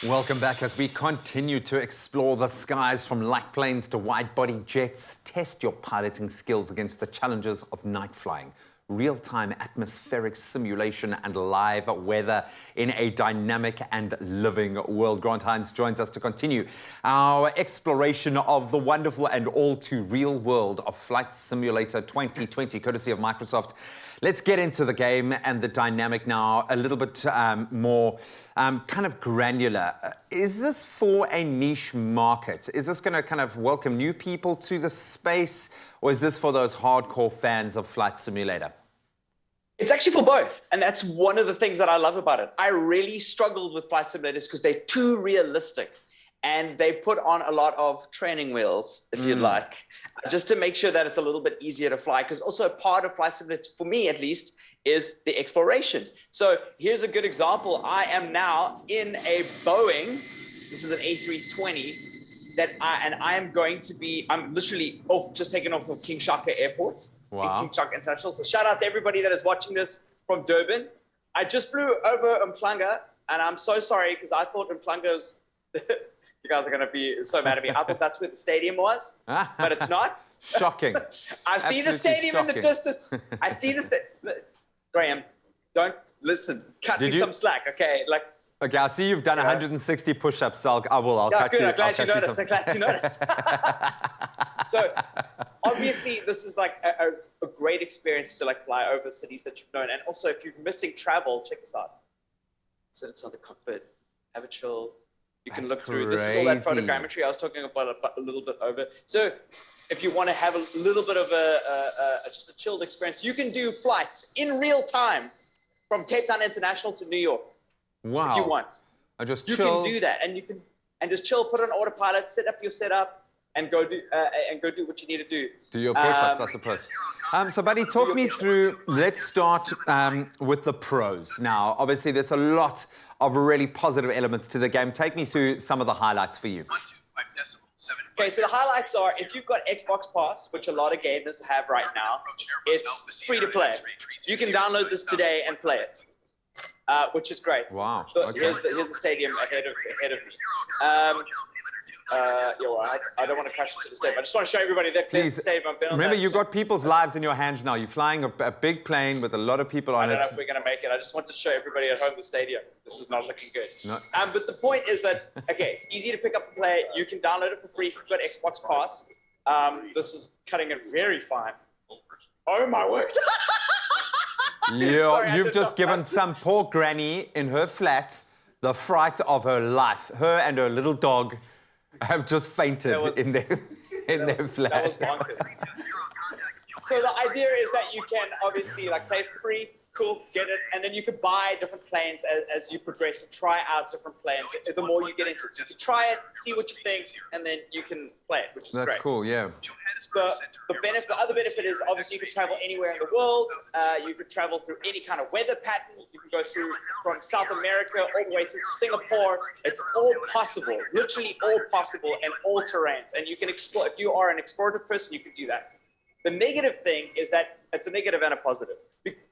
Welcome back as we continue to explore the skies from light planes to wide-body jets. Test your piloting skills against the challenges of night flying. Real-time atmospheric simulation and live weather in a dynamic and living world. Grant Hines joins us to continue our exploration of the wonderful and all-too-real world of Flight Simulator 2020, courtesy of Microsoft. Let's get into the game and the dynamic now, a little bit more kind of granular. Is this for a niche market? Is this going to kind of welcome new people to the space, or is this for those hardcore fans of Flight Simulator? It's actually for both, and that's one of the things that I love about it. I really struggled with flight simulators because they're too realistic, and they've put on a lot of training wheels, if you'd like, just to make sure that it's a little bit easier to fly, because also part of flight simulators, for me at least, is the exploration. So here's a good example. I am now in a Boeing, this is an A320, I'm literally just taken off of King Shaka Airport. Wow. King Shaka International. So shout out to everybody that is watching this from Durban. I just flew over Umhlanga, and I'm so sorry because I thought Umhlanga's, you guys are going to be so mad at me. I thought that's where the stadium was, but it's not. Shocking. I see the stadium in the distance. I see the Graham, don't listen. Cut me some slack, okay? Okay, I see you've done 160 push-ups, so I'll yeah, cut good. you. I'm glad you noticed. I'm glad you noticed. So obviously this is like a great experience to fly over cities that you've known. And also if you're missing travel, check this out. Sit inside the cockpit, have a chill. You can look through. This is all that photogrammetry I was talking about a little bit over. So if you want to have a little bit of just a chilled experience, you can do flights in real time from Cape Town International to New York. Wow. If you want. You can do that, and you can just chill, put on autopilot, set up your setup, and go do what you need to do. Do your push-ups, I suppose. So, buddy, talk me through. Let's start with the pros. Now, obviously, there's a lot of really positive elements to the game. Take me through some of the highlights for you. Okay, so the highlights are, if you've got Xbox Pass, which a lot of gamers have right now, it's free to play. You can download this today and play it. Which is great. Wow. So okay. here's the stadium ahead of me. I don't want to crash into the stadium. I just want to show everybody that there's the stadium. I've been on remember, that. you've got people's lives in your hands now. You're flying a big plane with a lot of people on it. I don't know if we're going to make it. I just want to show everybody at home the stadium. This is not looking good. No. But the point is that, okay, it's easy to pick up and play. You can download it for free if you've got Xbox Pass. This is cutting it very fine. Oh, my word. You've just given some poor granny in her flat the fright of her life. Her and her little dog have just fainted in their flat. That was bonkers. So the idea is that you can obviously play for free, cool, get it, and then you could buy different planes as you progress and try out different planes the more you get into it. So you can try it, see what you think, and then you can play it, which is great. That's cool, yeah. The other benefit is obviously you can travel anywhere in the world. You could travel through any kind of weather pattern. You can go through from South America all the way through to Singapore. It's all possible, literally all possible, and all terrains. And you can explore. If you are an explorative person, you can do that. The negative thing is that it's a negative and a positive.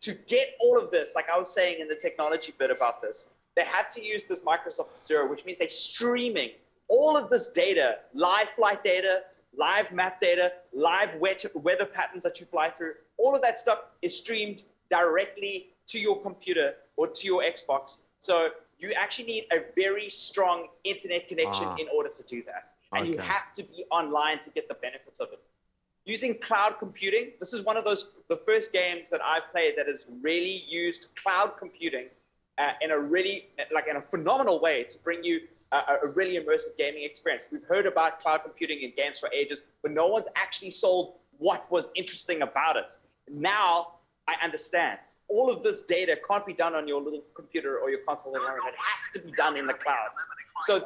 To get all of this, like I was saying in the technology bit about this, they have to use this Microsoft Azure, which means they're streaming all of this data, live flight data, live map data, live weather patterns that you fly through. All of that stuff is streamed directly to your computer or to your Xbox. So you actually need a very strong internet connection in order to do that. And you have to be online to get the benefits of it. Using cloud computing, this is one of the first games that I've played that has really used cloud computing in a phenomenal way to bring you a really immersive gaming experience. We've heard about cloud computing in games for ages, but no one's actually sold what was interesting about it. Now I understand. All of this data can't be done on your little computer or your console environment. It has to be done in the cloud. So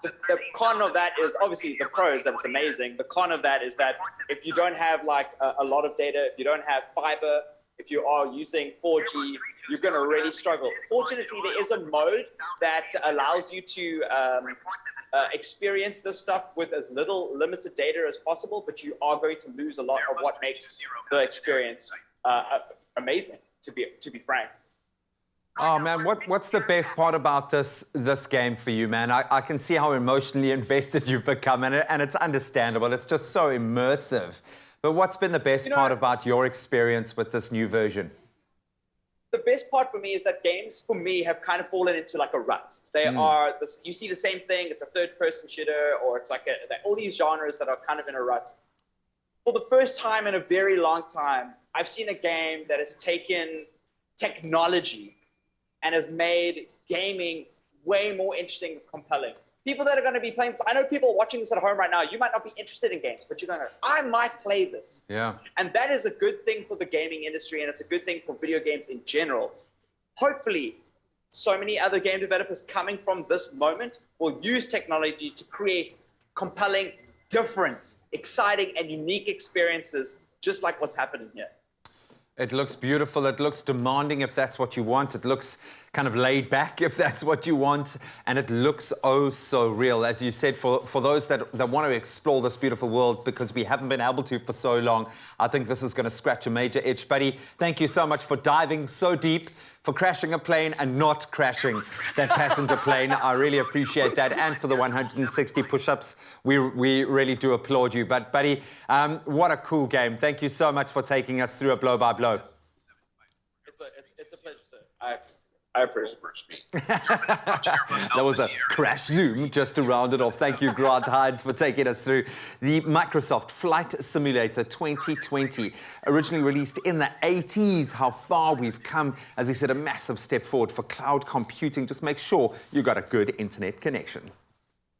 the con of that is obviously the pro is that it's amazing. The con of that is that if you don't have a lot of data, if you don't have fiber, if you are using 4G, you're going to really struggle. Fortunately, there is a mode that allows you to experience this stuff with as little limited data as possible, but you are going to lose a lot of what makes the experience amazing, to be frank. Oh man, what's the best part about this game for you, man? I can see how emotionally invested you've become, and it's understandable. It's just so immersive. But what's been the best part about your experience with this new version? The best part for me is that games, for me, have kind of fallen into like a rut. They are, you see the same thing, it's a third-person shooter, or it's like all these genres that are kind of in a rut. For the first time in a very long time, I've seen a game that has taken technology and has made gaming way more interesting and compelling. People that are going to be playing this, I know people watching this at home right now, you might not be interested in games, but you're going to, I might play this. Yeah. And that is a good thing for the gaming industry, and it's a good thing for video games in general. Hopefully, so many other game developers coming from this moment will use technology to create compelling, different, exciting, and unique experiences, just like what's happening here. It looks beautiful. It looks demanding if that's what you want. It looks kind of laid back if that's what you want. And it looks oh so real. As you said, for those that want to explore this beautiful world because we haven't been able to for so long, I think this is going to scratch a major itch. Buddy, thank you so much for diving so deep, for crashing a plane and not crashing that passenger plane. I really appreciate that. And for the 160 push-ups, we really do applaud you. But buddy, what a cool game. Thank you so much for taking us through a blow-by-blow. It's a pleasure, sir. I appreciate it. That was a crash zoom just to round it off. Thank you, Grant Hides, for taking us through the Microsoft Flight Simulator 2020. Originally released in the 80s, how far we've come. As he said, a massive step forward for cloud computing. Just make sure you got a good internet connection.